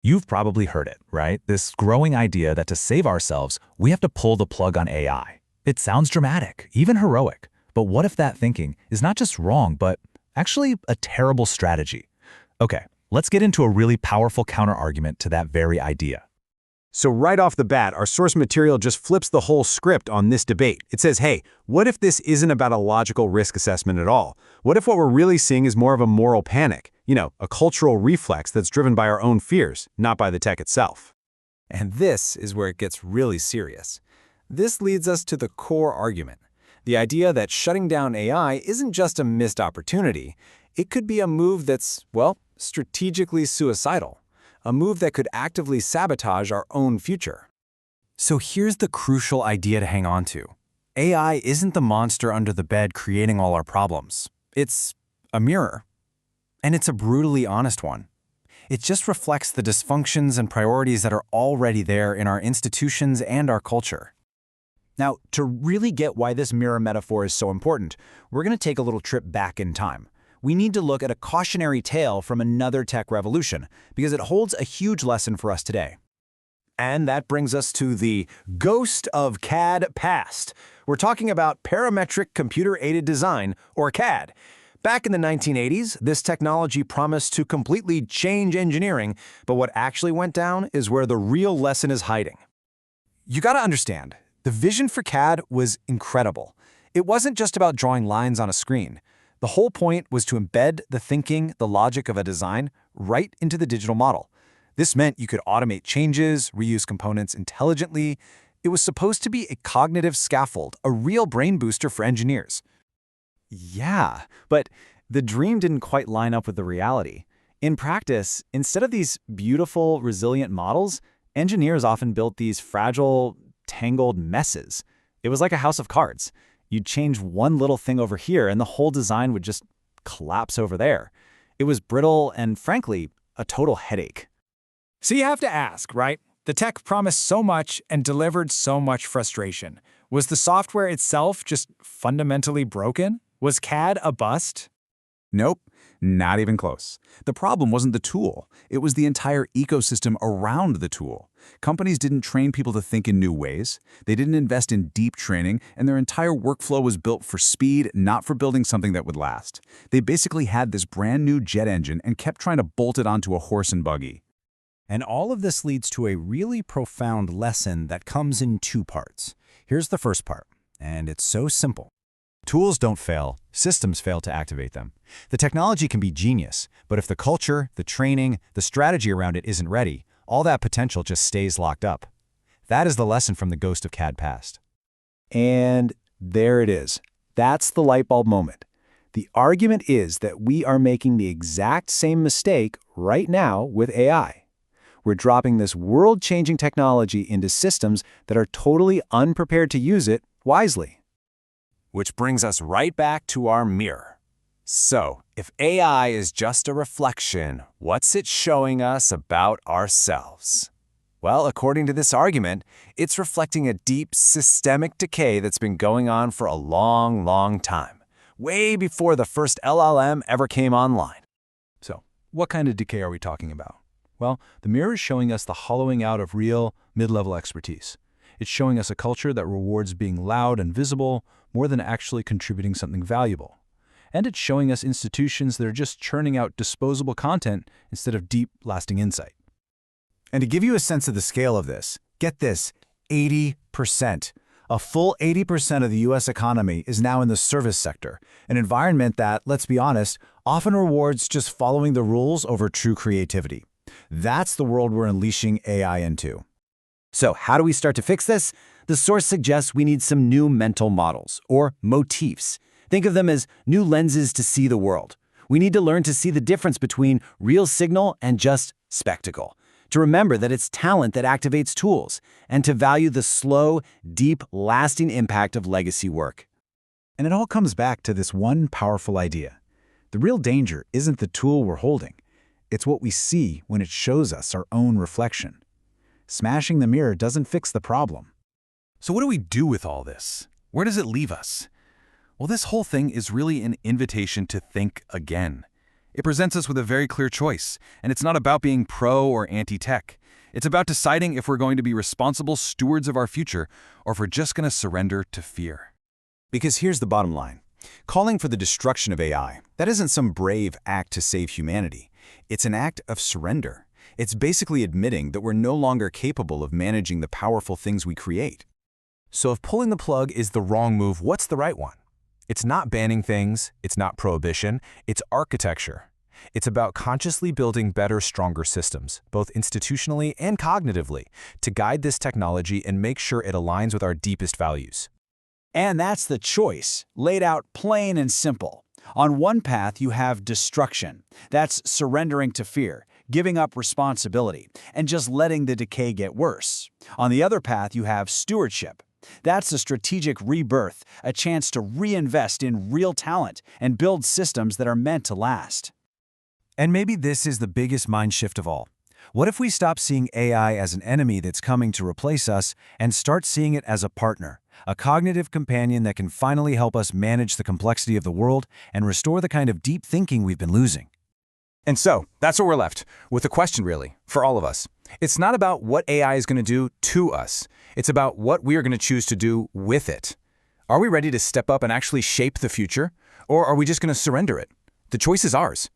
You've probably heard it, right? This growing idea that to save ourselves, we have to pull the plug on AI. It sounds dramatic, even heroic. But what if that thinking is not just wrong, but actually a terrible strategy? Okay, let's get into a really powerful counterargument to that very idea. So right off the bat, our source material just flips the whole script on this debate. It says, hey, what if this isn't about a logical risk assessment at all? What if what we're really seeing is more of a moral panic? A cultural reflex that's driven by our own fears, not by the tech itself. And this is where it gets really serious. This leads us to the core argument. The idea that shutting down AI isn't just a missed opportunity. It could be a move that's, well, strategically suicidal. A move that could actively sabotage our own future. So here's the crucial idea to hang on to. AI isn't the monster under the bed creating all our problems. It's a mirror. And it's a brutally honest one. It just reflects the dysfunctions and priorities that are already there in our institutions and our culture. Now, to really get why this mirror metaphor is so important, we're going to take a little trip back in time. We need to look at a cautionary tale from another tech revolution, because it holds a huge lesson for us today. And that brings us to the ghost of CAD past. We're talking about parametric computer-aided design, or CAD. Back in the 1980s, this technology promised to completely change engineering, but what actually went down is where the real lesson is hiding. You gotta understand, the vision for CAD was incredible. It wasn't just about drawing lines on a screen. The whole point was to embed the thinking, the logic of a design right into the digital model. This meant you could automate changes, reuse components intelligently. It was supposed to be a cognitive scaffold, a real brain booster for engineers. Yeah, but the dream didn't quite line up with the reality. In practice, instead of these beautiful, resilient models, engineers often built these fragile, tangled messes. It was like a house of cards. You'd change one little thing over here and the whole design would just collapse over there. It was brittle and, frankly, a total headache. So you have to ask, right? The tech promised so much and delivered so much frustration. Was the software itself just fundamentally broken? Was CAD a bust? Nope, not even close. The problem wasn't the tool. It was the entire ecosystem around the tool. Companies didn't train people to think in new ways. They didn't invest in deep training, and their entire workflow was built for speed, not for building something that would last. They basically had this brand new jet engine and kept trying to bolt it onto a horse and buggy. And all of this leads to a really profound lesson that comes in two parts. Here's the first part, and it's so simple. Tools don't fail, systems fail to activate them. The technology can be genius, but if the culture, the training, the strategy around it isn't ready, all that potential just stays locked up. That is the lesson from the ghost of CAD past. And there it is. That's the light bulb moment. The argument is that we are making the exact same mistake right now with AI. We're dropping this world-changing technology into systems that are totally unprepared to use it wisely. Which brings us right back to our mirror. So, if AI is just a reflection, what's it showing us about ourselves? Well, according to this argument, it's reflecting a deep systemic decay that's been going on for a long, long time, way before the first LLM ever came online. So, what kind of decay are we talking about? Well, the mirror is showing us the hollowing out of real, mid-level expertise. It's showing us a culture that rewards being loud and visible more than actually contributing something valuable. And it's showing us institutions that are just churning out disposable content instead of deep, lasting insight. And to give you a sense of the scale of this, get this, 80%. A full 80% of the US economy is now in the service sector, an environment that, let's be honest, often rewards just following the rules over true creativity. That's the world we're unleashing AI into. So how do we start to fix this? The source suggests we need some new mental models, or motifs. Think of them as new lenses to see the world. We need to learn to see the difference between real signal and just spectacle, to remember that it's talent that activates tools, and to value the slow, deep, lasting impact of legacy work. And it all comes back to this one powerful idea. The real danger isn't the tool we're holding. It's what we see when it shows us our own reflection. Smashing the mirror doesn't fix the problem. So what do we do with all this? Where does it leave us? Well, this whole thing is really an invitation to think again. It presents us with a very clear choice, and it's not about being pro or anti-tech. It's about deciding if we're going to be responsible stewards of our future or if we're just going to surrender to fear. Because here's the bottom line. Calling for the destruction of AI, that isn't some brave act to save humanity. It's an act of surrender. It's basically admitting that we're no longer capable of managing the powerful things we create. So if pulling the plug is the wrong move, what's the right one? It's not banning things, it's not prohibition, it's architecture. It's about consciously building better, stronger systems, both institutionally and cognitively, to guide this technology and make sure it aligns with our deepest values. And that's the choice, laid out plain and simple. On one path, you have destruction. That's surrendering to fear, giving up responsibility, and just letting the decay get worse. On the other path, you have stewardship. That's a strategic rebirth, a chance to reinvest in real talent and build systems that are meant to last. And maybe this is the biggest mind shift of all. What if we stop seeing AI as an enemy that's coming to replace us and start seeing it as a partner, a cognitive companion that can finally help us manage the complexity of the world and restore the kind of deep thinking we've been losing? And so, that's what we're left with, a question really, for all of us. It's not about what AI is going to do to us. It's about what we are going to choose to do with it. Are we ready to step up and actually shape the future? Or are we just going to surrender it? The choice is ours.